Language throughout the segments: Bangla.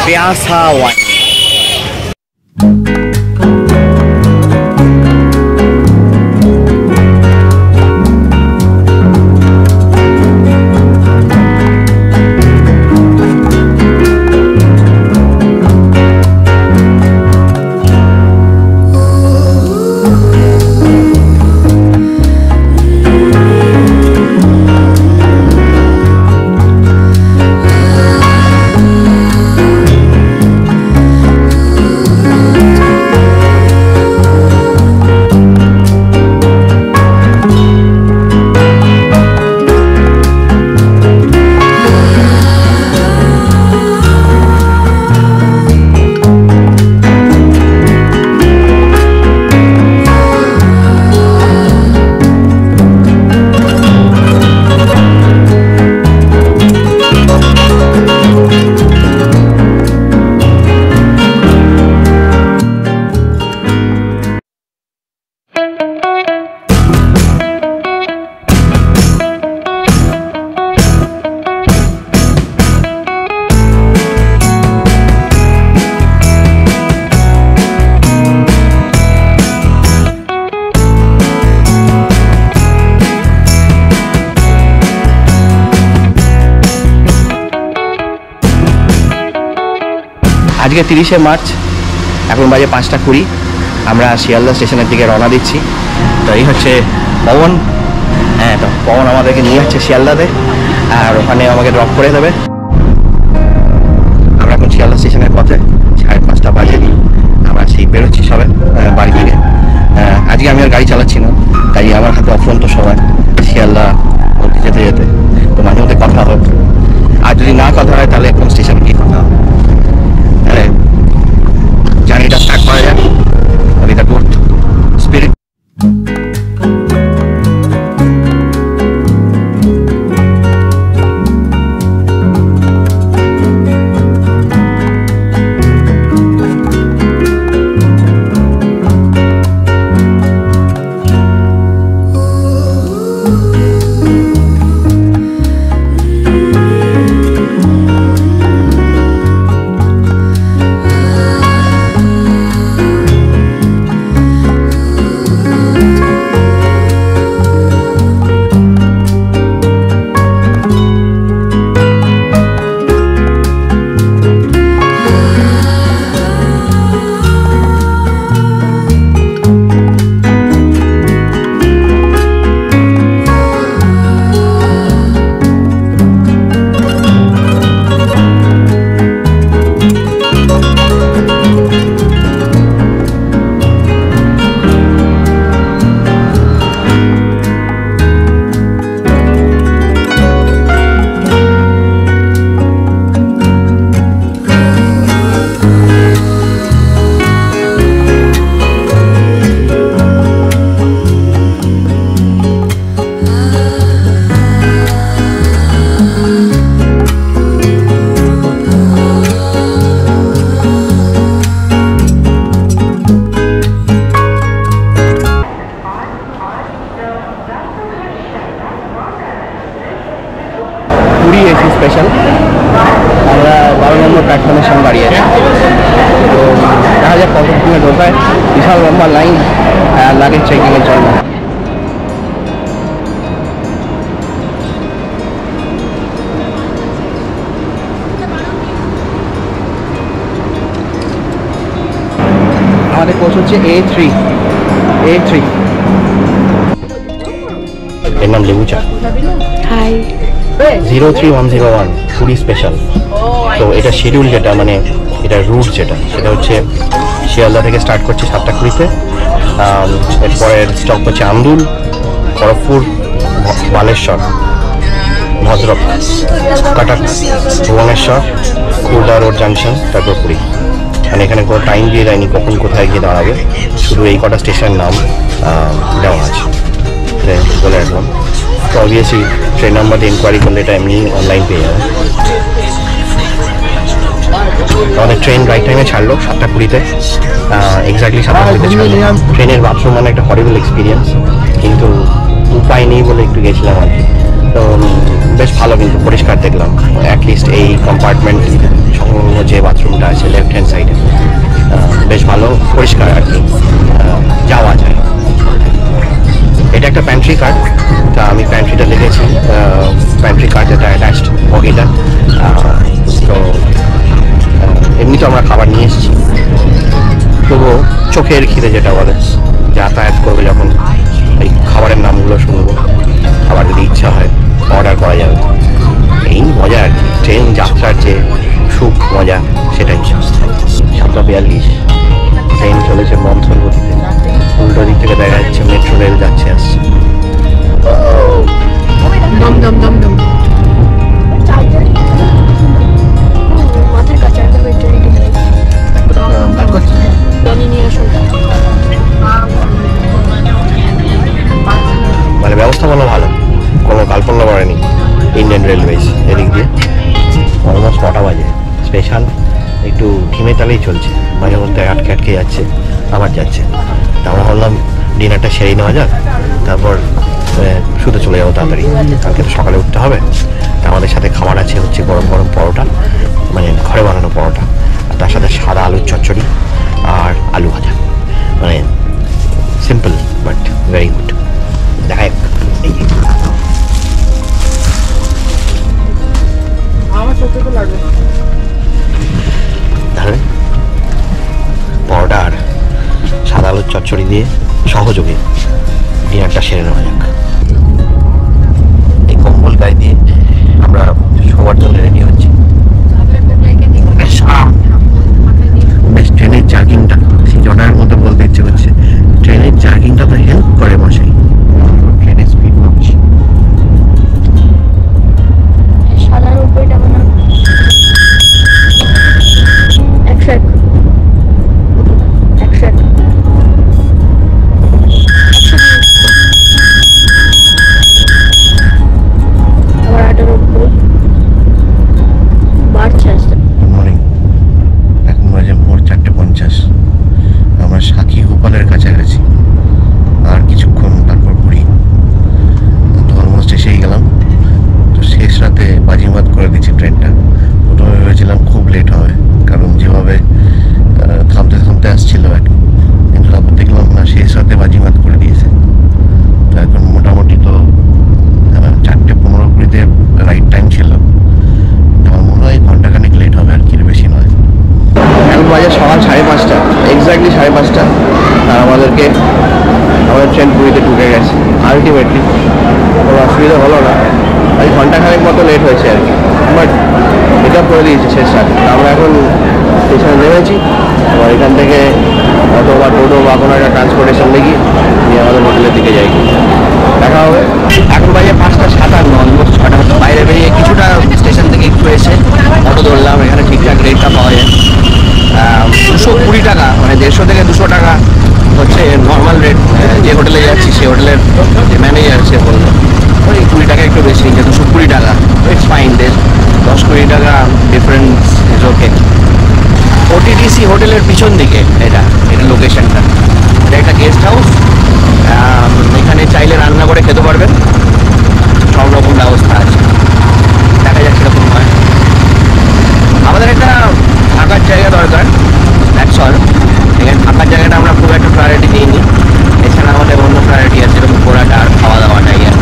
प्यासा वाइन। आज के 30 मार्च এখন বাজে 5টা 20 আমরা শিয়ালদা স্টেশনের দিকে রওনা দিচ্ছি। তো এই হচ্ছে পবন। হ্যাঁ, তো পবন আমাদেরকে নিয়ে যাচ্ছে শিয়ালদাতে আর ওখানে আমাকে ড্রপ করে দেবে। আমরা এখন শিয়ালদা স্টেশনের পথে 5:30 বাজে আমরা সেই বেরোচ্ছি সবাই বাড়ি থেকে। আজকে আমি আর গাড়ি চালাচ্ছি না, তাই আমার হাতে অফরন্ত সময় শিয়ালদা যেতে যেতে। তো মাঝে মধ্যে কথা হবে, আর যদি না কথা হয় তাহলে কোন স্টেশনে গিয়ে কথা হবে। জার্নিটা স্টার্ট করা যাক with a good spirit. Special আমরা 12 নম্বর প্ল্যাটফর্মের সামনে দাঁড়িয়ে আছি। তো দেখা যাক কতক্ষণে ঢোকায়। বিশাল লম্বা লাইন লাগেজ চেকিংয়ের জন্য। আমাদের কোচ হচ্ছে A3। এর নাম লেবু চা। হাই 03101 পুরী স্পেশাল। তো এটা শিডিউল যেটা, মানে এটা রুট যেটা, সেটা হচ্ছে শিয়ালদা থেকে স্টার্ট করছে 7:20-তে। এরপরের স্টপ হচ্ছে আন্দুল, খড়গপুর, বালেশ্বর, ভদ্রক, কাটাক, ভুবনেশ্বর, খুলদা রোড জাংশন, তারপর পুরী। মানে এখানে কোনো টাইম দিয়ে দেয়নি কখন কোথায় গিয়ে দাঁড়াবে, শুধু এই কটা স্টেশনের নাম দেওয়া আছে বলে রাখলাম। তো অবভিয়াসলি ট্রেন নাম্বার দিয়ে ইনকোয়ারি করলে এটা এমনি অনলাইন পেয়ে যাবে। আমাদের ট্রেন রাইট টাইমে ছাড়লো 7:20-তে, এক্স্যাক্টলি 7:20-তে ছাড়লো। ট্রেনের বাথরুম মানে একটা হরিবল এক্সপিরিয়েন্স, কিন্তু উপায় নেই বলে একটু গেছিলাম আর কি। তো বেশ ভালো, কিন্তু পরিষ্কার দেখলাম। অ্যাটলিস্ট এই কম্পার্টমেন্ট সংলগ্ন যে বাথরুমটা আছে লেফট হ্যান্ড সাইডে, বেশ ভালো পরিষ্কার আর কি, যাওয়া যায়। এটা একটা প্যান্ট্রি কার, তা আমি প্যান্ট্রিটা দেখেছি, প্যান্ট্রি কার যেটা অ্যাটাচড বগিটা। তো এমনি তো আমরা খাবার নিয়ে এসেছি, তবুও চোখের খিদে যেটা বলে, যাতায়াত করবে যখন এই খাবারের নামগুলো শুনবো, খাবার যদি ইচ্ছা হয় অর্ডার করা যাবে। এই মজা আর কি, ট্রেন যাত্রার যে সুখ মজা সেটাই। 7:42 ট্রেন চলেছে মন্থর গতিতে, উল্টো দিক থেকে দেখা যাচ্ছে মেট্রো রেল যাচ্ছে আসছে। মানে ব্যবস্থাপনা ভালো, কোনো কাল্পন্য করেনি ইন্ডিয়ান রেলওয়েজ এদিক দিয়ে। অলমোস্ট 9টা বাজে, স্পেশাল একটু ধিমে তালেই চলছে, মাঝে মধ্যে আটকে আটকে যাচ্ছে, আবার যাচ্ছে। তা আমরা ভাবলাম ডিনারটা সেরেই নেওয়া যাক, তারপর শুতে চলে যাবো তাড়াতাড়ি, কালকে তো সকালে উঠতে হবে। তা আমাদের সাথে খাবার আছে হচ্ছে গরম গরম পরোটা, মানে ঘরে বানানো পরোটা, আর তার সাথে সাদা আলুর চচ্চড়ি আর আলু ভাজা। মানে সিম্পল বাট ভেরি গুড। দেখা যাক। তাহলে পরোটা আর সাদা আলুর চচ্চড়ি দিয়ে সহযোগে ডিনারটা সেরে নেওয়া যাক। এই কম্বল গায়ে দিয়ে আমরা সবার জন্য রেডি হচ্ছি। বেশ ট্রেনের জার্কিংটা, সেই জটার মতো বলতে ইচ্ছে করছে, ট্রেনের জার্কিংটা তো হেল্প করে মশাই ট্রেনের স্পিড মাপছি। সকাল 5:30, এক্স্যাক্টলি 5:30, আর আমাদের ট্রেন পুরীতে ঢুকে গেছে। আলটিমেটলি কোনো অসুবিধা হলো না, ওই ঘন্টাখানেক মতো লেট হয়েছে আর কি, বাট পিক আপ করে দিয়েছে শেষ রাতে। আমরা এখন স্টেশনে নেমেছি, এবার এখান থেকে অটো বা টোটো বা কোনো একটা ট্রান্সপোর্টেশন দেখি নিয়ে আমাদের হোটেলের দিকে যাই। দেখা হবে। এখন বাজে 5:57, অলমোস্ট 6টা মতো। বাইরে বেরিয়ে কিছুটা স্টেশন থেকে একটু এসে অটো ধরলাম। এখানে ঠিকঠাক রেটটা পাওয়া যায়, 220 টাকা, মানে 150 থেকে 200 টাকা হচ্ছে নর্মাল রেট। যে হোটেলে যাচ্ছি সেই হোটেলের যে ম্যানেজার সে বললো ওই 20 টাকা একটু বেশি, নিচ্ছে 220 টাকা। ইটস ফাইন, 10-20 টাকা ডিফারেন্স ইজ ওকে। OTTC হোটেলের পিছন দিকে এটা লোকেশনটা। এটা একটা গেস্ট হাউস, এখানে চাইলে রান্না করে খেতে পারবেন, সব রকম ব্যবস্থা আছে। দেখা যাক সেরকম হয়। আমাদের একটা থাকার জায়গা দরকার, দ্যাটস অল। এখানে থাকার জায়গাটা আমরা খুব একটা প্রায়োরিটি দিইনি, এছাড়া আমাদের অন্য প্রায়োরিটি আছে, যেরকম ঘোরাটা আর খাওয়া দাওয়াটাই আর।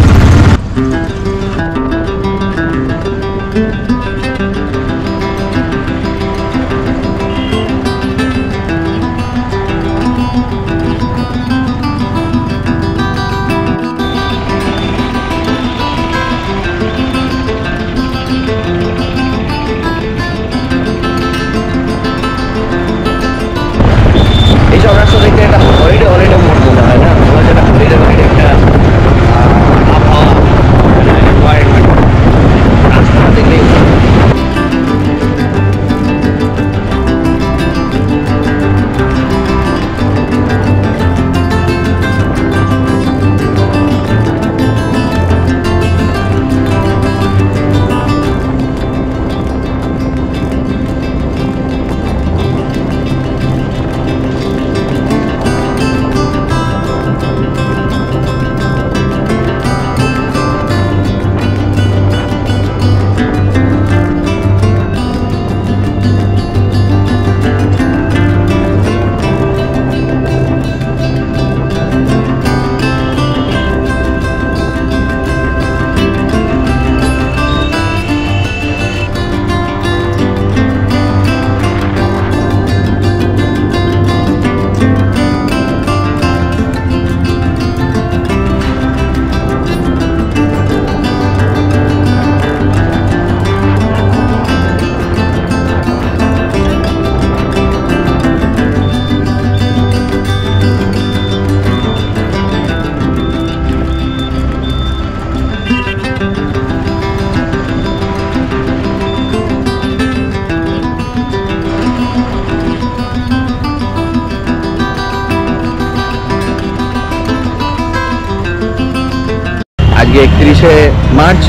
মার্চ,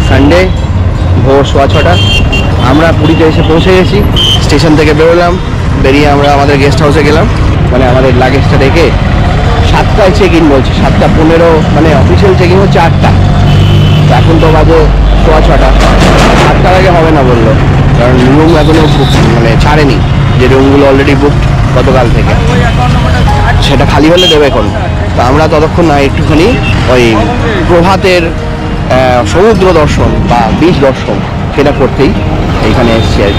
সানডে, ভোর 6:15 আমরা পুরীতে এসে পৌঁছে গেছি। স্টেশন থেকে বেরোলাম, বেরিয়ে আমরা আমাদের গেস্ট হাউসে গেলাম। মানে আমাদের লাগেজটা রেখে 7টায় চেক ইন বলছে, 7:15, মানে অফিসিয়াল চেক ইন হচ্ছে 8টা। এখন তো বাজে 6:15, 8টার আগে হবে না বললো, কারণ রুম এখনো মানে ছাড়েনি, যে রুমগুলো অলরেডি বুকড গতকাল থেকে, সেটা খালি হলে দেবে এখন। তো আমরা ততক্ষণ না একটুখানি ওই প্রভাতের সমুদ্র দর্শন বা বিচ দর্শন সেটা করতেই এইখানে এসছি আর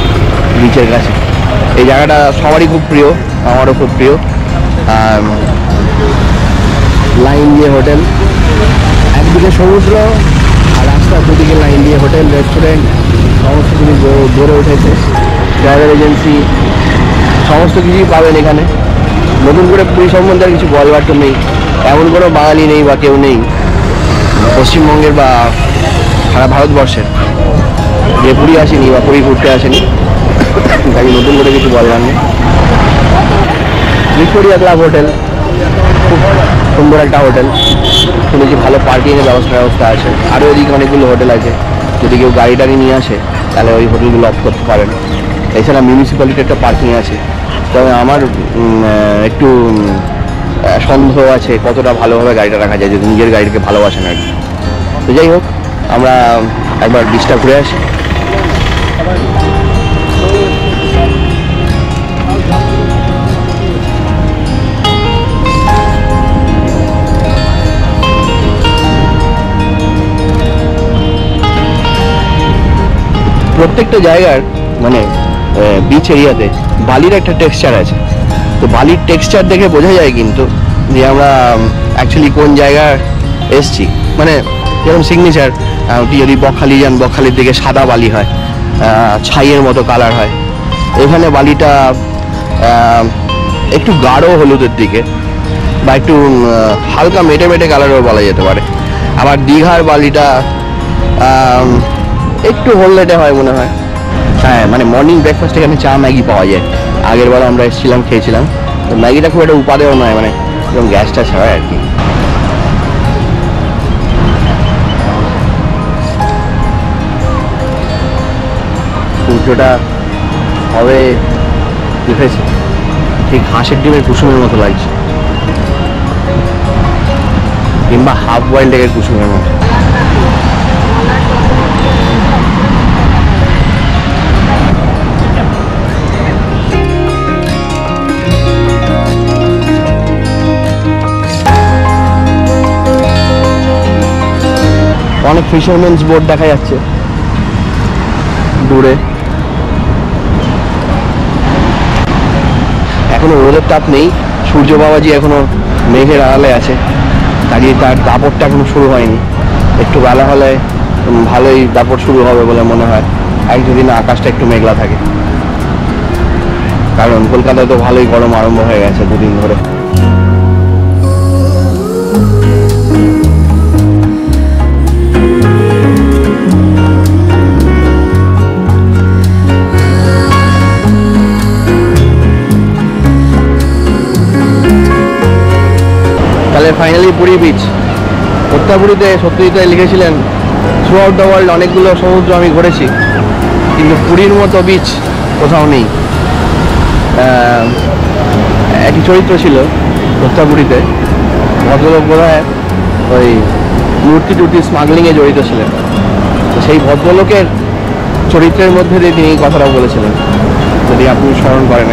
বিচের কাছে। এই জায়গাটা সবারই খুব প্রিয়, আমারও খুব প্রিয়। লাইন দিয়ে হোটেল, একদিকে সমুদ্র আর রাস্তার দুদিকে লাইন দিয়ে হোটেল, রেস্টুরেন্ট সমস্ত কিছু গড়ে উঠেছে। ট্রাভেল এজেন্সি সমস্ত কিছুই পাবেন এখানে। নতুন করে পুরী সম্বন্ধে আর কিছু বলবার তো নেই, এমন কোনো বাঙালি নেই বা কেউ নেই পশ্চিমবঙ্গের বা সারা ভারতবর্ষের যে পুরী আসেনি বা পুরী ঘুরতে আসেনি, তাই নতুন করে কিছু বলবার নেই। ভিক্টোরিয়া ক্লাব হোটেল খুব সুন্দর একটা হোটেল, শুনেছি ভালো পার্কিংয়ের ব্যবস্থা আছে। আরও এদিকে অনেকগুলো হোটেল আছে, যদি কেউ গাড়ি টাড়ি নিয়ে আসে তাহলে ওই হোটেলগুলো অফ করতে পারেন। এছাড়া মিউনিসিপ্যালিটির একটা পার্কিং আছে, তবে আমার একটু সন্দেহ আছে কতটা ভালোভাবে গাড়িটা রাখা যায়, যদি নিজের গাড়িকে ভালোবাসেন আর কি। তো যাই হোক, আমরা একবার বিচটা ঘুরে আসি। প্রত্যেকটা জায়গার মানে বিচ এরিয়াতে বালির একটা টেক্সচার আছে, তো বালির টেক্সচার দেখে বোঝা যায় কিন্তু যে আমরা অ্যাকচুয়ালি কোন জায়গায় এসছি। মানে যেরকম সিগনেচার, যদি বকখালি যান, বকখালির দিকে সাদা বালি হয়, ছাইয়ের মতো কালার হয়। এখানে বালিটা একটু গাঢ় হলুদের দিকে বা একটু হালকা মেটে মেটে কালারও বলা যেতে পারে। আবার দীঘার বালিটা একটু হলদেটে হয় মনে হয়। হ্যাঁ, মানে মর্নিং ব্রেকফাস্ট এখানে চা ম্যাগি পাওয়া যায়। আগের বার আমরা এসেছিলাম, খেয়েছিলাম। তো ম্যাগিটা খুব একটা উপাদেয় নয়, মানে এরকম গ্যাসটা ছাড়া আর কি। সূর্যটা হবে উঠেছে, ঠিক হাঁসের ডিমের কুসুমের মতো লাগছে, কিংবা হাফ বয়েলড এগের কুসুমের মতো। অনেক ফিশারম্যানস বোট দেখা যাচ্ছে দূরে। এখনো রোদের তাপ নেই, সূর্য বাবাজি এখনো মেঘের আড়ালে আছে, কাজেই তার দাপটটা এখনো শুরু হয়নি। একটু বেলা হলে ভালোই দাপট শুরু হবে বলে মনে হয়, এক যদি না আকাশটা একটু মেঘলা থাকে, কারণ কলকাতায় তো ভালোই গরম আরম্ভ হয়ে গেছে দুদিন ধরে। তাহলে ফাইনালি পুরী বিচ। হত্যাপুরীতে সত্যজিৎ লিখেছিলেন, থ্রু আউট দ্য ওয়ার্ল্ড অনেকগুলো সমুদ্র আমি ঘুরেছি, কিন্তু পুরীর মতো বিচ কোথাও নেই। একটি চরিত্র ছিল হত্যাপুরীতে, ভদ্রলোক বোধ হয় ওই মূর্তি টুর্তি স্মাগলিংয়ে জড়িত ছিলেন। তো সেই ভদ্রলোকের চরিত্রের মধ্যে দিয়ে তিনি এই কথাটা বলেছিলেন, যদি আপনি স্মরণ করেন।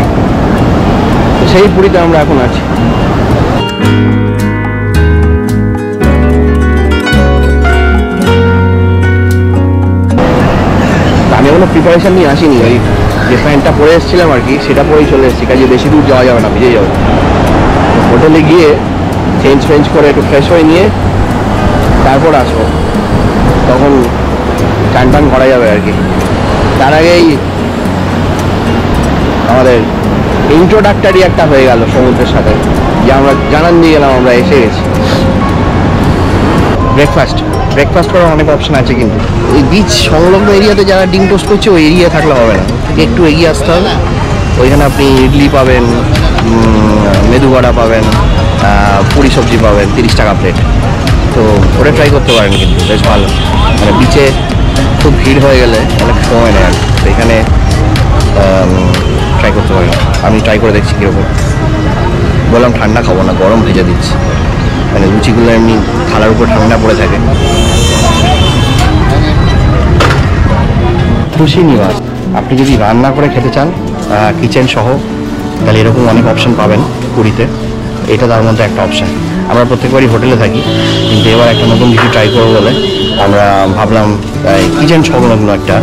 তো সেই পুরীতে আমরা এখন আছি। আমি এখনো প্রিপারেশন নিয়ে আসিনি, ওই যে প্যান্টটা পরে এসেছিলাম আর কি, সেটা পরেই চলে এসেছি, কাজে বেশি দূর যাওয়া যাবে না, ভিজে যাবে। হোটেলে গিয়ে চেঞ্জ করে একটু ফ্রেশ হয়ে নিয়ে তারপর আসবো, তখন চান টান করা যাবে আর কি। তার আগেই আমাদের ইন্ট্রোডাক্টরি একটা হয়ে গেল সমুদ্রের সাথে, যে আমরা জানান দিয়ে গেলাম আমরা এসে গেছি। ব্রেকফাস্ট করার অনেক অপশন আছে, কিন্তু এই বিচ সংলগ্ন এরিয়াতে যারা ডিম টোস্ট করছে ওই এরিয়া থাকলে হবে না, একটু এগিয়ে আসতে হবে। ওইখানে আপনি ইডলি পাবেন, মেদু বড়া পাবেন, পুরি সবজি পাবেন, 30 টাকা প্লেট। তো ওটা ট্রাই করতে পারেন, কিন্তু বেশ ভালো। মানে বিচে খুব ভিড় হয়ে গেলে অনেক সময় নেয়, তো এখানে ট্রাই করতে পারেন। আমি ট্রাই করে দেখছি কীরকম। বললাম ঠান্ডা খাবো না, গরম ভেজে দিচ্ছি। মানে লুচিগুলো এমনি থালার উপর ঠান্ডা পড়ে থাকে। খুশি নিবাস, আপনি যদি রান্না করে খেতে চান কিচেন সহ, তাহলে এরকম অনেক অপশন পাবেন পুরীতে। এটা তার মধ্যে একটা অপশান। আমরা প্রত্যেকবারই হোটেলে থাকি, কিন্তু এবার একটা নতুন কিছু ট্রাই করবো বলে আমরা ভাবলাম কিচেন সংলগ্ন একটা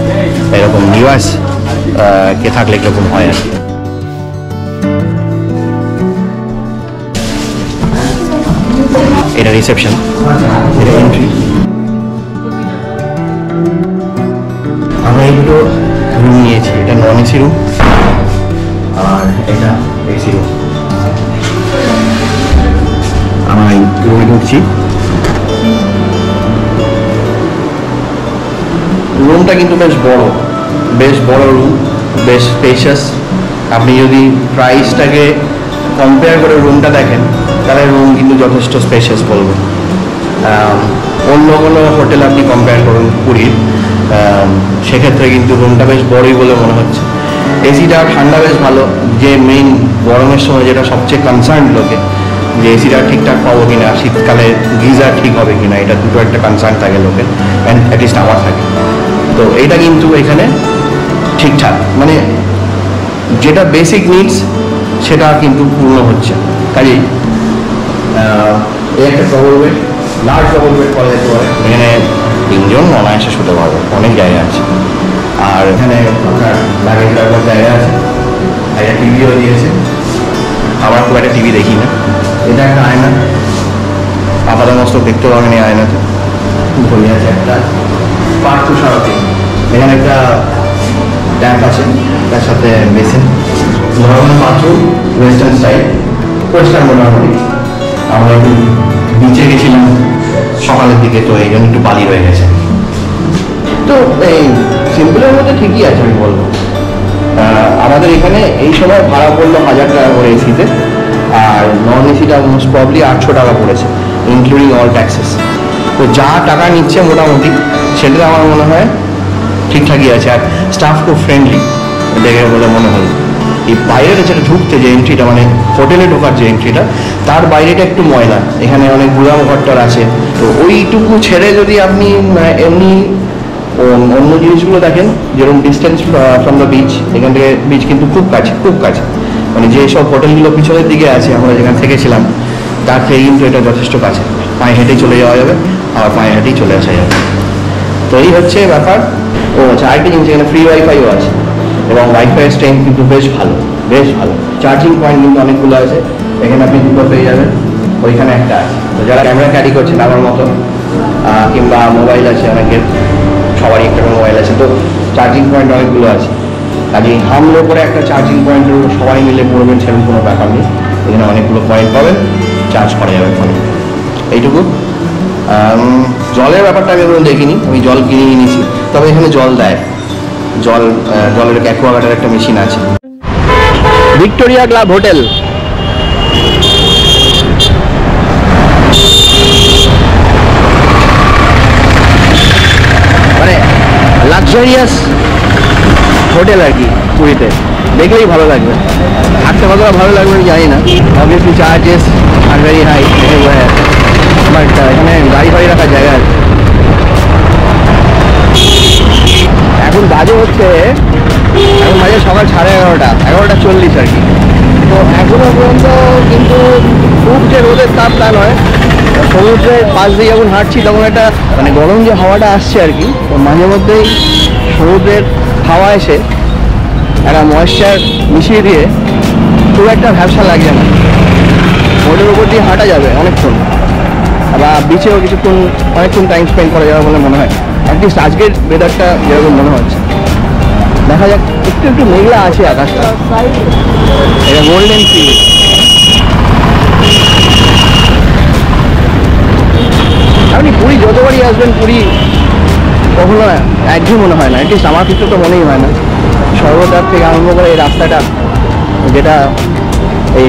এরকম নিবাস কে থাকলে কীরকম হয় আর কি। এটা রিসেপশন, এটা এন্ট্রি। আমরা এই দুটো রুম নিয়েছি, এটা নন এসি রুম আর এটা এসি রুম। আমরা এই রুমে ঢুকছি। রুমটা কিন্তু বেশ বড় রুম, বেশ স্পেশাস। আপনি যদি প্রাইসটাকে কম্পেয়ার করে রুমটা দেখেন, তাহলে রুম কিন্তু যথেষ্ট স্পেশাস বলবো। অন্য কোনো হোটেল আপনি কম্পেয়ার করুন পুরীর, সেক্ষেত্রে কিন্তু রুমটা বেশ বড়ই বলে মনে হচ্ছে। এসিটা ঠান্ডা বেশ ভালো, যে মেইন গরমের সময় যেটা সবচেয়ে কনসার্ন লোকে, যে এসিটা ঠিকঠাক পাবো কিনা, শীতকালে গিজার ঠিক হবে কিনা, এটা দুটো একটা কনসার্ন থাকে লোকের, অ্যান্ড অ্যাটলিস্ট আমার থাকে। তো এইটা কিন্তু এখানে ঠিকঠাক, মানে যেটা বেসিক নিডস সেটা কিন্তু পূর্ণ হচ্ছে। কাজেই এই একটা double bed, large double bed করা যেতে পারে। এখানে 3 জন অনায়াসে শুতে পারবে, অনেক জায়গা আছে। আর এখানে আপনার লাগেজ রাখবার জায়গা আছে, একটা টিভিও দিয়েছে। আমার খুব একটা টিভি দেখি না। এটা একটা আয়না, আপাতমস্তক দেখতে পাবেন এই আয়নাতে। ঘড়ি আছে একটা, পার্থ সারথি। এখানে একটা ট্যাপ আছে, তার সাথে basin, normal bathroom, western style, পরিষ্কার মোটামুটি। আমরা একটু বিচে গেছিলাম সকালের দিকে, তো এই জন্য একটু বালি হয়ে গেছে। তো এই সিম্পলের মধ্যে ঠিকই আছে আমি বলবো। আমাদের এখানে এই সময় ভাড়া পড়লো 1000 টাকা করে এসিতে, আর নন এসিটা মোস্ট প্রবলি 800 টাকা পড়েছে, ইনক্লুডিং অল ট্যাক্সেস। তো যা টাকা নিচ্ছে মোটামুটি সেটা আমার মনে হয় ঠিকঠাকই আছে। আর স্টাফ খুব ফ্রেন্ডলি দেখে বলে মনে হলো। এই বাইরেটা যেটা ঢুকতে যে এন্ট্রিটা, মানে হোটেলে ঢোকার যে এন্ট্রিটা, তার বাইরেটা একটু ময়লা। এখানে অনেক গুদাম ঘরটার আছে, তো ওইটুকু ছেড়ে যদি আপনি এমনি অন্য জিনিসগুলো দেখেন, যেরকম ডিস্টেন্স ফ্রম দ্য বিচ, এখান থেকে বিচ কিন্তু খুব কাছে। মানে যেসব হোটেলগুলো পিছনের দিকে আছে আমরা যেখানে থেকেছিলাম, তার থেকে কিন্তু এটা যথেষ্ট কাছে। পায়ে হেঁটেই চলে যাওয়া যাবে, আবার পায়ে হেঁটেই চলে আসা যাবে। তো এই হচ্ছে ব্যাপার। ও আচ্ছা, আরেকটি জিনিস, এখানে ফ্রি ওয়াইফাইও আছে, এবং ওয়াইফাই স্ট্রেংথ কিন্তু বেশ ভালো। চার্জিং পয়েন্ট কিন্তু অনেকগুলো আছে। এখানে আপনি দুটো পেয়ে যাবেন, ওইখানে একটা আছে। তো যারা ক্যামেরা ক্যারি করছেন আমার মতো, কিংবা মোবাইল আছে অনেকের, সবারই একটা মোবাইল আছে, তো চার্জিং পয়েন্ট অনেকগুলো আছে। কাজেই হামলো করে একটা চার্জিং পয়েন্ট সবাই মিলে পড়বেন সেরকম কোনো ব্যাপার নেই। এখানে অনেকগুলো পয়েন্ট পাবেন, চার্জ করা যাবে ফোনে। এইটুকু। জলের ব্যাপারটা আমি কোনো দেখিনি, আমি জল কিনে নিয়েছি। তবে এখানে জল দেয়, জলের অ্যাকোয়াগার্ডের একটা মেশিন আছে। Victoria club hotel. মানে লাক্সারিয়াস হোটেল আর কি পুরীতে, দেখলেই ভালো লাগবে। থাকতে কতটা ভালো লাগবে আমি জানি না, obviously charges are very high. But এখানে গাড়ি ফাড়ি রাখার জায়গা আছে। এখন বাজে সকাল 11:30 আর কি। তো এখনো পর্যন্ত কিন্তু খুব যে রোদের তাপ তা নয়। সমুদ্রের পাশ দিয়ে যখন হাঁটছি তখন একটা মানে গরম যে হাওয়াটা আসছে আর কি, তো মাঝে মধ্যেই সমুদ্রের হাওয়া এসে একটা ময়েশ্চার মিশিয়ে দিয়ে খুব একটা ভ্যাবসা লাগছে না। রোডের উপর দিয়ে হাঁটা যাবে অনেকক্ষণ, বা বিচেও অনেকক্ষণ টাইম স্পেন্ড করা যাবে বলে মনে হয়। অ্যাটলিস্ট আজকের ওয়েদারটা যেরকম মনে হচ্ছে। দেখা যাক, একটু মেঘলা আছে আকাশটা। এটা গোল্ডেন সি। আপনি পুরী যতবারই আসবেন, পুরী কখনো একদিন মনে হয় না, অ্যাটলিস্ট আমার ক্ষেত্রে তো মনেই হয় না। সর্বদার থেকে আরম্ভ করে এই রাস্তাটা, যেটা এই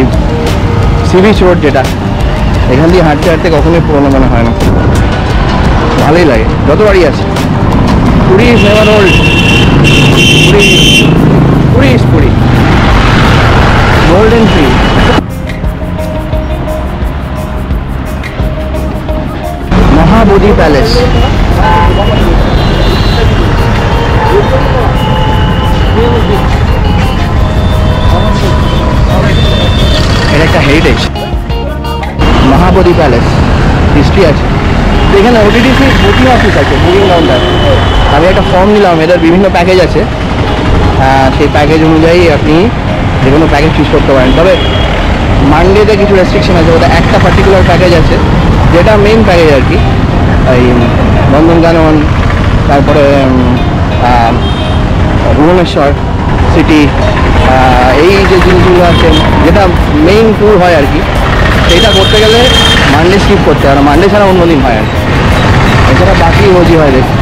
সি বিচ রোড, যেটা এখান দিয়ে হাঁটতে কখনোই পুরোনো মনে হয় না। ভালোই লাগে যতবারই আছে। Puri is never old, Puri is Puri, golden tree. Mahabodhi palace, এটা একটা হেরিটেজ। মহাবোধি প্যালেস হিস্ট্রি আছে। এখানে ওটিটিসি বুকিং অফিস আছে, বুকিং কাউন্টার। আমি একটা ফর্ম নিলাম, এদের বিভিন্ন প্যাকেজ আছে, সেই প্যাকেজ অনুযায়ী আপনি যে কোনো প্যাকেজ চুজ করতে পারেন। তবে মানডেতে কিছু রেস্ট্রিকশন আছে, ওটা একটা পার্টিকুলার প্যাকেজ আছে যেটা মেইন প্যাকেজ আর কি, এই নন্দনকানন, তারপরে ভুবনেশ্বর সিটি, এই যে জিনিসগুলো আছে যেটা মেইন ট্যুর হয় আর কি, সেইটা করতে গেলে মানডে স্কিপ করতে হয় না, মানডে ছাড়া অন্য দিন হয় আর কি, এছাড়া বাকি রোজই হয় দেখি।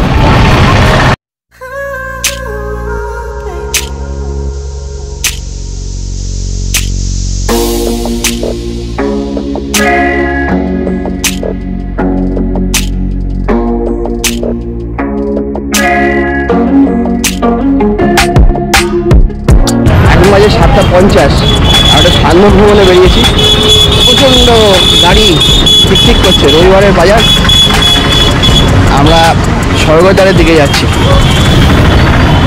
এখন বাজে 7:50, আর একটা সান্ধ্য ভ্রমণে বেরিয়েছি। প্রচণ্ড গাড়ি ঠিক করছে, রবিবারের বাজার। আমরা স্বর্গদ্বারের দিকে যাচ্ছি।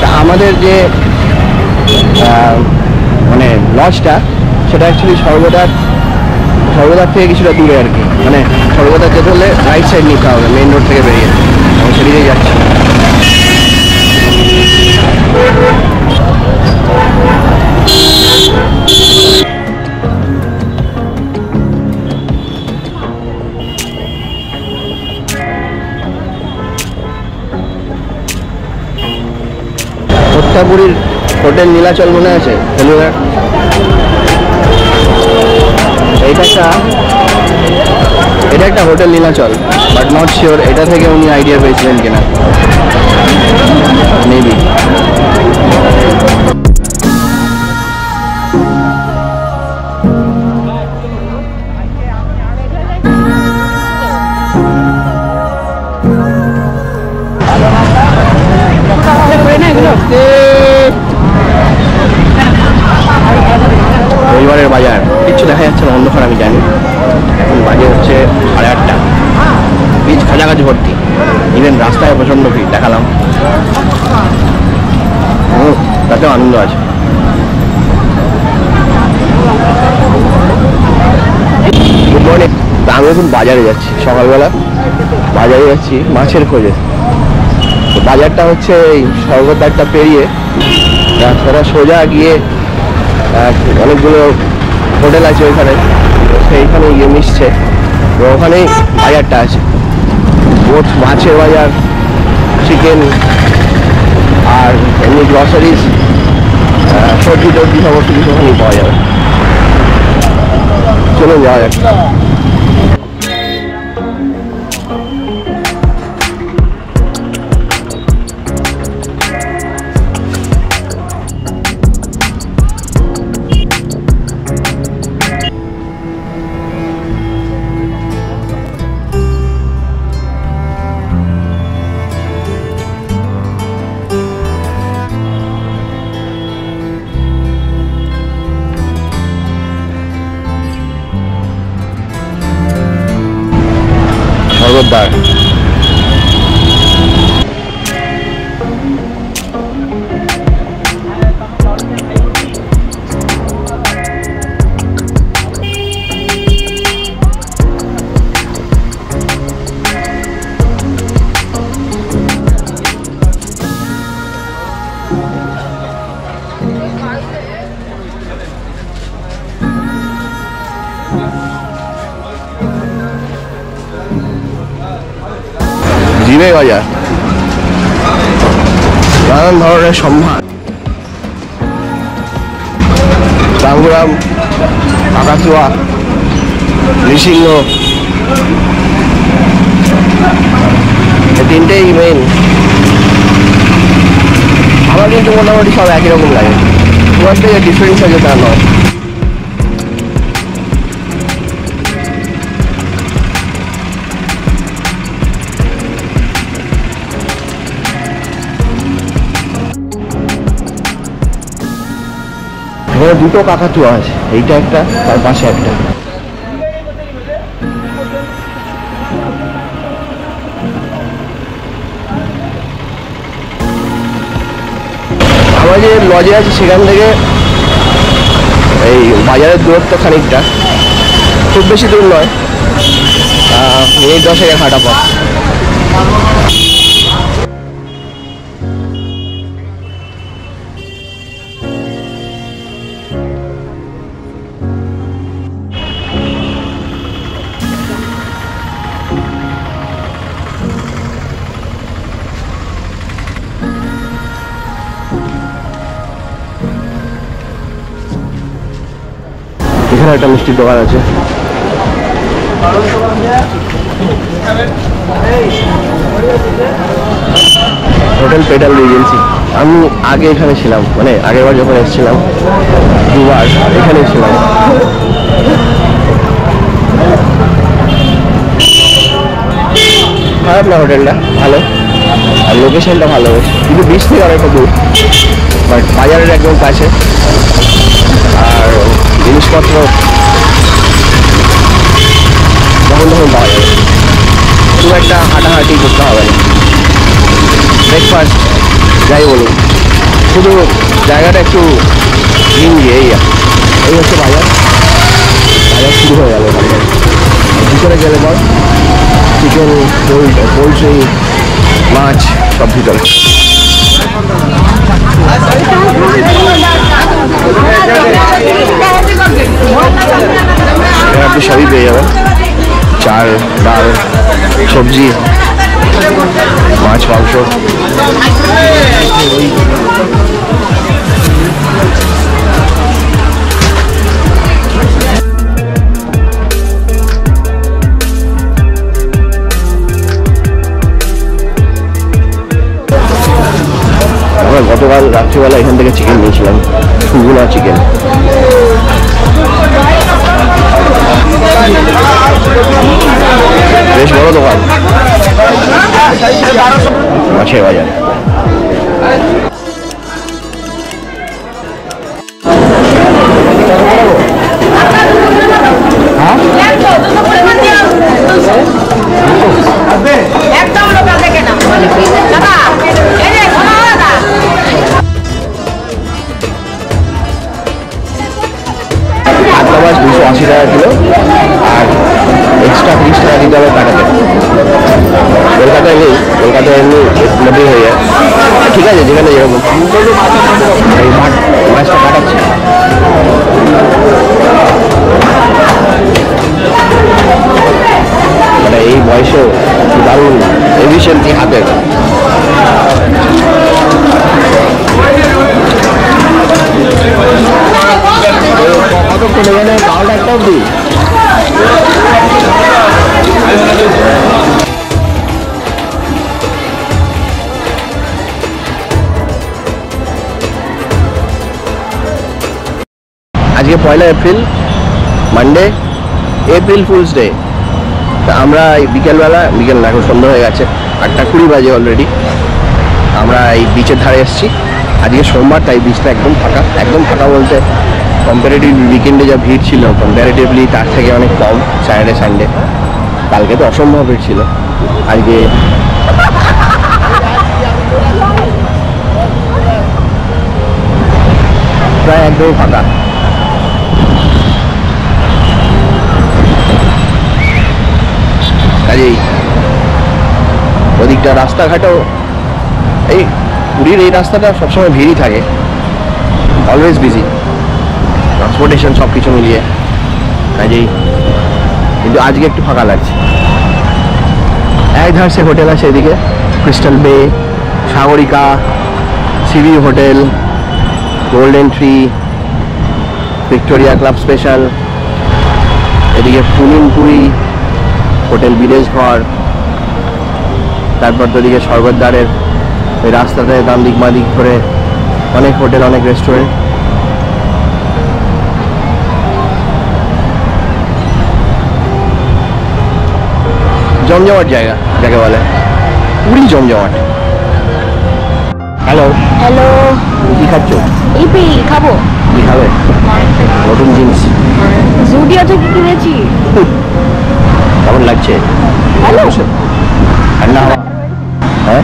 তা আমাদের যে মানে লজটা, সেটা অ্যাকচুয়ালি স্বর্গদ্বার থেকে কিছুটা দূরে আর কি, মানে স্বর্গদ্বার যেতে হলে রাইট সাইড নিতে হবে মেইন রোড থেকে বেরিয়ে, আমি সেদিকেই যাচ্ছি। হত্যাপুরীর হোটেল নীলাচল মনে আছে? হেলিওয়ার এটা একটা hotel Nilachal, but not sure এটা থেকে উনি আইডিয়া পেয়েছিলেন কিনা, মেবি। রবিবারের বাজার কিচ্ছু দেখা যাচ্ছে না, অন্ধকার আমি জানি। এখন বাজে হচ্ছে 8:30, বীজ খাঁচাকাছি ভর্তি, ইভেন রাস্তায় প্রচণ্ড ভিড় দেখালাম, তাতেও আনন্দ আছে। Good morning. আমি এখন বাজারে যাচ্ছি, সকালবেলা বাজারে যাচ্ছি মাছের খোঁজে। তো বাজারটা হচ্ছে এই স্বর্গদ্বারটা পেরিয়ে রাস্তাটা সোজা গিয়ে অনেকগুলো হোটেল আছে ওইখানে, সেইখানে গিয়ে মিশছে, তো ওখানেই বাজারটা আছে। মাছের বাজার, চিকেন, আর এমনি গ্রসারিজ, সবজি টবজি সমস্ত কিছু ওখানেই পাওয়া যাবে। চলুন যাওয়া যাক। স্বর্গদ্বার। জিবে বাজার, নানান ধরনের সম্ভার, টাঙ্গুরাম, আকাশুয়া, নৃসিংহ, এই তিনটেই মেইন। আমার কিন্তু মোটামুটি সব একই রকম লাগে, খুব একটা যে ডিফারেন্স আছে তা নয়। এখানে দুটো কাকাতুয়া আছে, এইটা একটা তার পাশে একটা। আমরা যে লজে আছি সেখান থেকে এই বাজারের দূরত্ব খানিকটা, খুব বেশি দূর নয়, মিনিট 10 হাঁটা পথ। এখানে একটা মিষ্টির দোকান আছে। Hotel pedal regency. আমি আগে এখানে ছিলাম, মানে আগেরবার যখন এসেছিলাম দুবার এখানে ছিলাম। খারাপ না হোটেলটা, ভালো, আর লোকেশনটা ভালো, কিন্তু বিচ থেকে অনেকটা দূর, বাট বাজারের একদম কাছে। আর জিনিসপত্র যখন তখন পাওয়া যাবে, খুব একটা হাঁটাহাঁটি করতে হবে না। ব্রেকফাস্ট যাই বলুন, শুধু জায়গাটা একটু ভিঙ্গে, এই হচ্ছে বাজার। বাজার শুরু হয়ে গেল। ভিতরে গেলে পর চিকেন, পোলট্রি, মাছ সব ভিতরে। আপনি সবই পেয়ে যাবেন, চাল, ডাল, সবজি, মাছ, মাংস। আমরা গতকাল রাত্রিবেলা এখান থেকে চিকেন নিয়েছিলাম, সুগুনা চিকেন। বেশ বড় দোকান, মাছের বাজার। মাছ 280 টাকা কিলো, আর এক্সট্রা 30 টাকা দিতে হবে কাটাতে। কলকাতায় নেই, কলকাতায় এমনি নদী হয়ে যায়, ঠিক আছে, যেখানে যেরকম। এই মাছটা কাটাচ্ছে, মানে এই বয়সেও দারুণ এফিসিয়েন্সি হাতের। কতক্ষণ এখানে? 12টা 1টা অবধি। আজকে 1 April, Monday, April fools day. তা আমরা এই বিকেল না, এখন সন্ধ্যা হয়ে গেছে, 8:20 বাজে অলরেডি। আমরা এই বিচের ধারে এসেছি। আজকে সোমবার, তাই বিচটা একদম ফাঁকা। একদম ফাঁকা বলতে কম্পারেটিভ উইকেন্ডে যা ভিড় ছিল কম্পারেটিভলি তার থেকে অনেক কম স্যাটারডে সানডে। কালকে তো অসম্ভব ভিড় ছিল, আজকে প্রায় একদমই ফাঁকা। কাজেই ওদিকটা রাস্তাঘাটও, এই পুরীর এই রাস্তাটা সবসময় ভিড়ই থাকে, অলওয়েজ বিজি, ট্রান্সপোর্টেশন সব কিছু মিলিয়ে। কাজেই কিন্তু আজকে একটু ফাঁকা লাগছে। এক ধার সে হোটেল আছে এদিকে, ক্রিস্টাল বে, Sagarika, CV hotel, golden tree, Victoria club special, এদিকে পুলিনপুরি হোটেল, বিদেশ ঘর, তারপর তো এদিকে স্বর্গদ্বারের ওই রাস্তাতে ডান দিক বাঁ দিক করে অনেক হোটেল, অনেক রেস্টুরেন্ট। জমজমাট জায়গা যাকে বলে, পুরী জমজমাট। হ্যালো হ্যালো, কি খাচ্ছ? এই খাবো। কি খাবে? নতুন জিনিস জুডিও থেকে কিনেছি। কেমন লাগছে? ভালো। ঠান্ডা হাওয়া? হ্যাঁ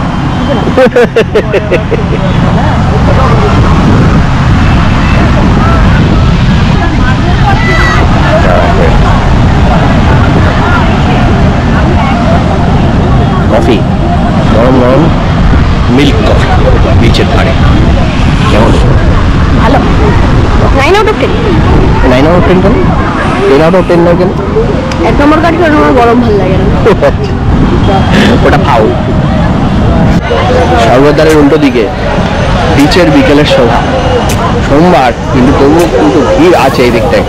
কফি, গরম গরম মিল্ক কফি বিচের ধারে। কেমন? ভালো। 9 আউট অফ 10। 9 আউট অফ 10 কেন? 10 আউট অফ 10 না কেন? 1 নম্বর কাঠ করে আমার গরম ভালো লাগে না। ওটা ফাউল। সর্বদারের উল্টো দিকে বিচের বিকেলের শোভা। সোমবার কিন্তু তবুও কিন্তু ভিড় আছে এই দিকটায়।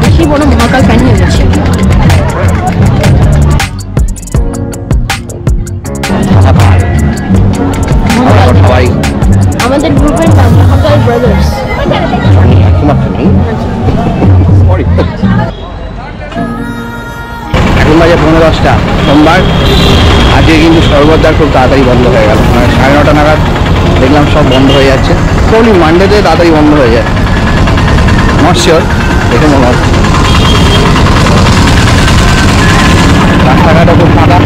বেশি বড় মহাকাল ফ্যান হয়ে গেছে। সবাই আমাদের গ্রুপের নাম মহাকাল ব্রাদার্স। এখন বাজে 10:15 সোমবার। আজকে কিন্তু সর্বদার খুব তাড়াতাড়ি বন্ধ হয়ে গেল, মানে 9:30 নাগাদ দেখলাম সব বন্ধ হয়ে যাচ্ছে। প্রবলি মানডেতে তাড়াতাড়ি বন্ধ হয়ে যায়, নট শিওর, দেখে মনে হচ্ছে। রাস্তাঘাটে খুব ফাঁকা,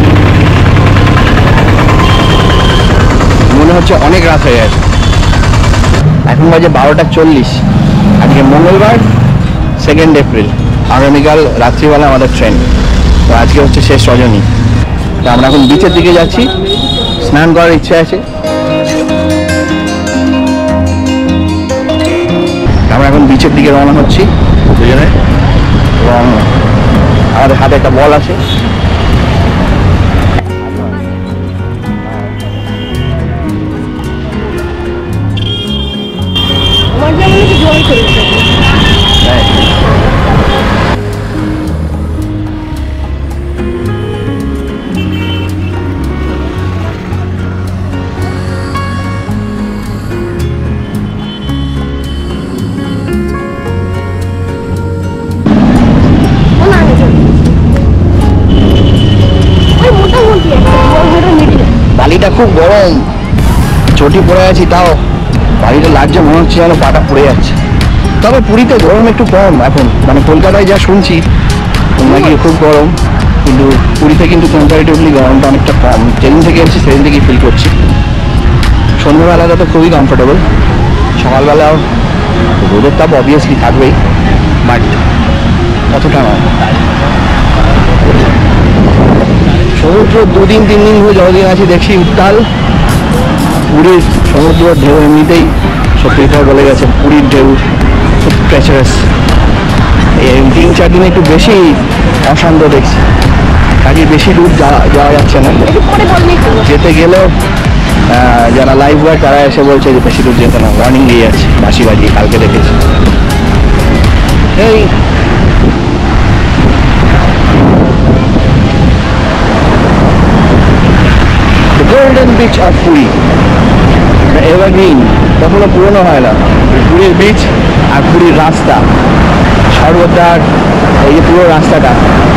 মনে হচ্ছে অনেক রাত হয়ে গেছে। এখন বাজে 12:40। আজকে মঙ্গলবার 2 এপ্রিল। আগামীকাল রাত্রিবেলা আমাদের ট্রেন। তো আজকে হচ্ছে শেষ রজনী। তো আমরা এখন বিচের দিকে যাচ্ছি, স্নান করার ইচ্ছে আছে। আমরা এখন বিচের দিকে রওনা হচ্ছি দুজনে, এবং আমাদের হাতে একটা বল আছে। আমার যেমন কি জল করেছে। বালিটা খুব গরম, চটি পড়ে আছি, তাও বালিটা লাগছে, মনে হচ্ছে যেন পাটা পড়ে যাচ্ছে। তবে পুরীতে গরম একটু কম এখন, মানে কলকাতায় যা শুনছি নাকি খুব গরম, কিন্তু পুরীতে কিন্তু কম্পারেটিভলি গরমটা অনেকটা কম। যেদিন থেকে এসেছি সেদিন থেকেই ফিল করছি। সন্ধ্যেবেলাটা তো খুবই কমফোর্টেবল, সকালবেলাও রোদের তাপ অবভিয়াসলি থাকবেই, বাট অতটা নয়। সমুদ্র 2-3 দিন ধরে যতদিন আছি দেখছি উত্তাল। পুরীর সমুদ্র ঢেউ এমনিতেই সত্যি কথা বলে গেছে, পুরীর ঢেউ খুব প্রেচারাস। এই 3-4 দিনে একটু বেশি অশান্ত দেখছি, কাজে বেশি দূর যাওয়া যাচ্ছে না। যেতে গেলেও যারা লাইফ গার্ড তারা এসে বলছে যে বেশি দূর যেতে না, ওয়ার্নিং দিয়ে যাচ্ছে বাঁশি বাজিয়ে, কালকে দেখেছি। এই golden beach of Puri, evergreen, কখনো পুরনো হয় না। পুরীর বিচ আর পুরীর রাস্তা, সর্বদার এই যে পুরো রাস্তাটা,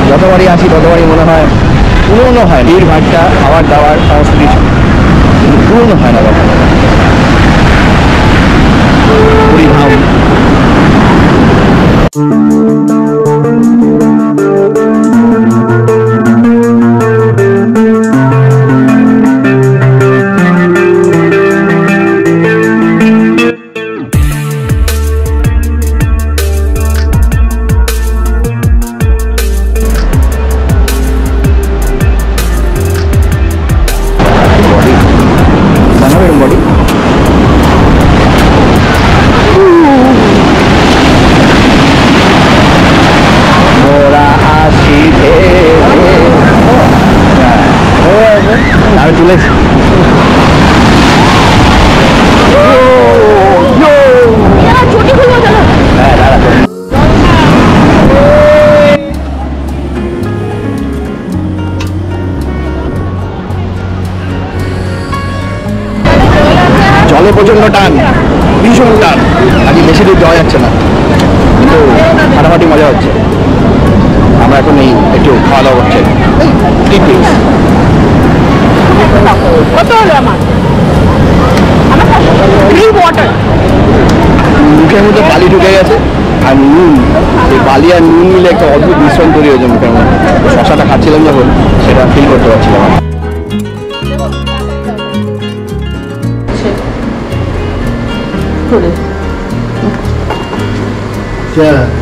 যতবারই আসি ততবারই মনে হয় পুরনো হয়। ভিড় ভাট্টা, খাবার দাবার সমস্ত কিছু, কিন্তু পুরনো হয় না কখনো। পুরী ধাম। প্রচন্ড টান, ভীষণ টান। আজকে বেশি দূর যাওয়া যাচ্ছে না, কিন্তু ফাটাফাটি মজা হচ্ছে। আমরা এখন এই একটু খাওয়া দাওয়া করছি। কত হলো আমার ওয়াটার? মুখের মধ্যে বালি ঢুকে গেছে আর নুন, এই বালি আর নুন মিলে একটা অদ্ভুত মিশ্রণ তৈরি হয়েছে মুখের মধ্যে। শশাটা খাচ্ছিলাম যখন, সেটা ফিল করতে পারছিলাম।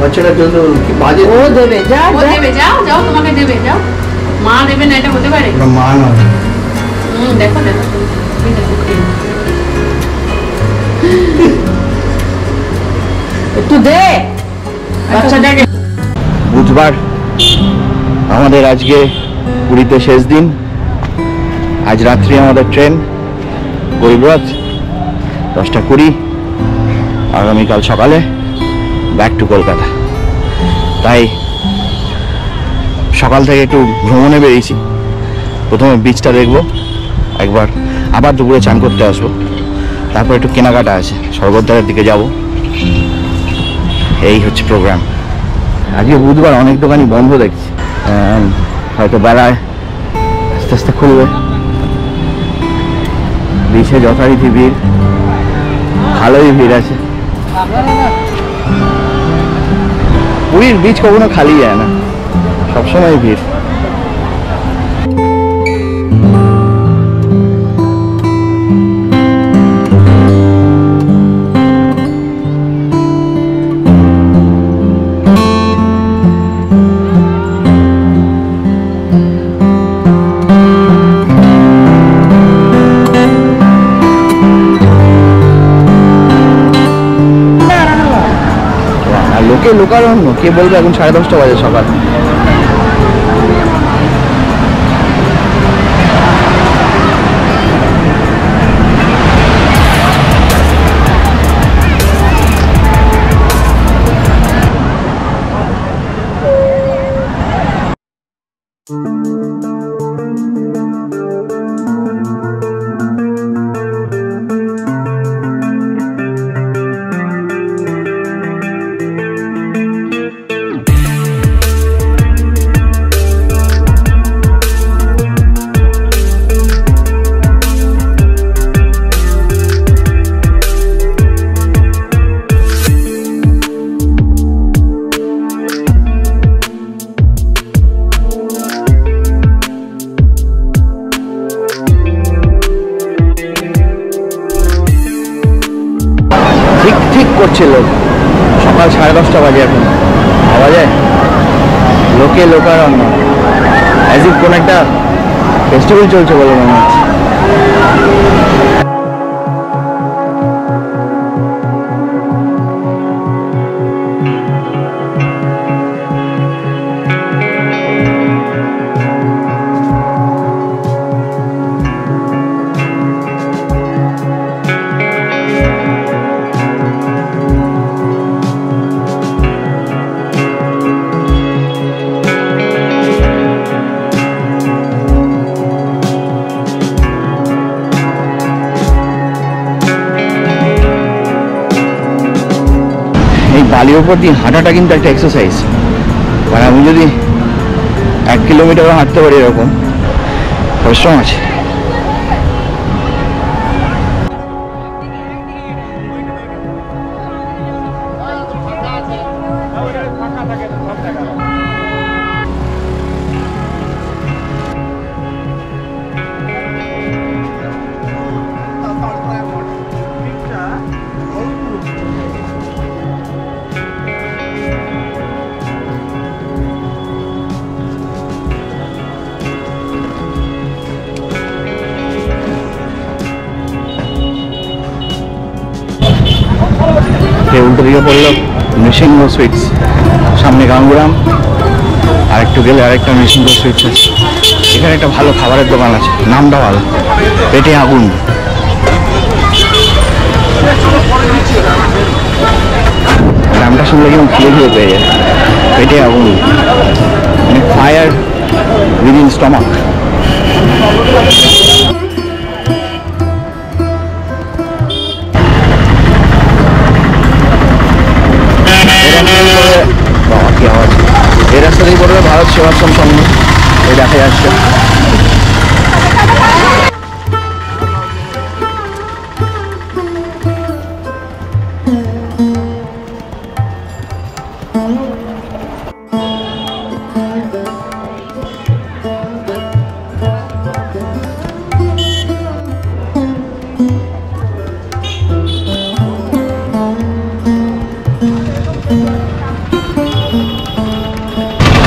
বাচ্চাটার জন্য কি বাজে? ও দেবে, যা ও দেবে, যাও যাও, তোমাকে দেবে, যাও। মা দেবে না, এটা হতে পারে? মা নয়, দেখো দেখো, একটু দে বাচ্চাটাকে। বুধবার আমাদের আজকে পুরীতে শেষ দিন। আজ রাত্রি আমাদের ট্রেন গরিবরথ 10:20, আগামীকাল সকালে ব্যাক টু কলকাতা। তাই সকাল থেকে একটু ভ্রমণে বেরিয়েছি। প্রথমে বিচটা দেখবো একবার, আবার দুপুরে চান করতে আসবো, তারপর একটু কেনাকাটা আছে, স্বর্গদ্বারের দিকে যাব। এই হচ্ছে প্রোগ্রাম। আজকে বুধবার, অনেক দোকানই বন্ধ দেখছি, হয়তো বেলায় আস্তে আস্তে খুলবে। বিচে যথারীতি ভিড়, ভালোই ভিড় আছে। পুরীর বিচ কখনো খালি যায় না, সবসময় ভিড়। লোকে লোকারণ্য, কে বলবে এখন 10:30 বাজে সকাল। করছে লোক, সকাল 10:30 বাজে এখন, ভাবা যায়? লোকে লোকারণ্য, অ্যাজ ইফ কোন একটা ফেস্টিভ্যাল চলছে বলে মনে হচ্ছে। বালির উপর দিয়ে হাঁটাটা কিন্তু একটা এক্সারসাইজ। মানে আমি যদি 1 কিলোমিটারও হাঁটতে পারি, এরকম পরিশ্রম আছে। উল্টো দিকে পড়লো নৃসিংহ সুইটস, সামনে গাঙ্গুরাম, আর একটু গেলে আরেকটা নৃসিংহ সুইটস আছে। এখানে একটা ভালো খাবারের দোকান আছে, নামটা ভালো, পেটে আগুন। নামটা শুনলে কেমন খিদে খিদে পেয়ে যায়। পেটে আগুন মানে fire within stomach. Bharat Sevashram Sangha এই দেখা যাচ্ছে।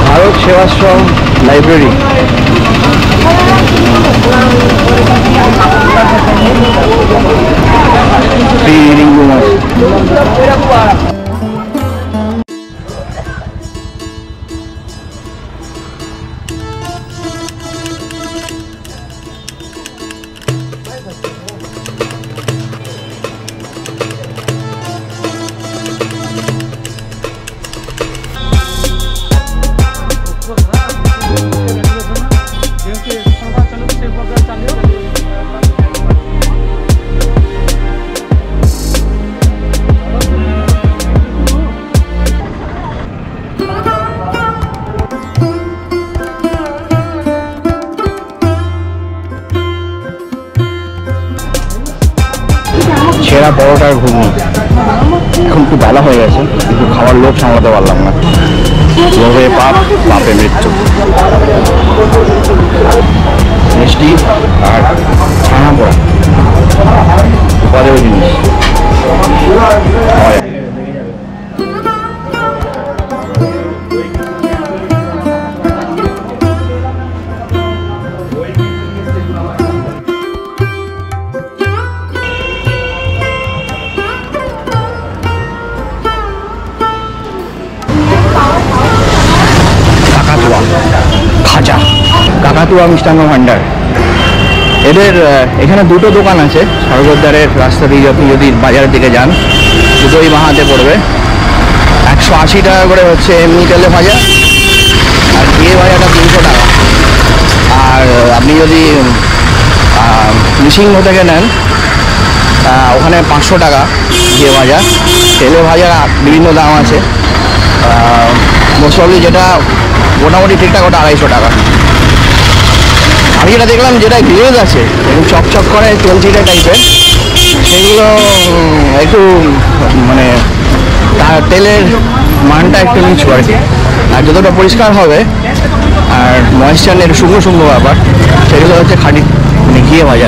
Bharat Sevashram library. Free reading room আছে। সেরা পরোটার ঘুগনি। এখন একটু বেলা হয়ে গেছে কিন্তু খাওয়ার লোভ সামলাতে পারলাম না। লোভে পাপ, পাপে মৃত্যু। মিষ্টি আর ছানা পোড়া উপাদেয় জিনিস। খাজা কাকাতুয়া মিষ্টান্ন ভান্ডার। এদের এখানে দুটো দোকান আছে স্বর্গদ্বারের রাস্তা দিয়ে আপনি যদি বাজারের দিকে যান, দুটোই বাঁহাতে পড়বে। 180 টাকা করে হচ্ছে এমনি তেলে ভাজা, আর ঘিয়ে ভাজাটা 300 টাকা। আর আপনি যদি নৃসিংহ থেকে নেন ওখানে 500 টাকা ঘিয়ে ভাজা। তেলে ভাজা বিভিন্ন দাম আছে, মোস্টলি যেটা মোটামুটি ঠিকঠাক ওটা 250 টাকা। আমি যেটা দেখলাম যেটা গ্লেজ আছে এবং চকচক করে তেলচিটে টাইপের, সেগুলো একটু মানে তার তেলের মানটা একটু নিচু আর কি। আর যতটা পরিষ্কার হবে আর ময়েশ্চার একটু শুকনো শুকনো ব্যাপার, সেগুলো হচ্ছে খাঁটি মানে ঘিয়ে ভাজা।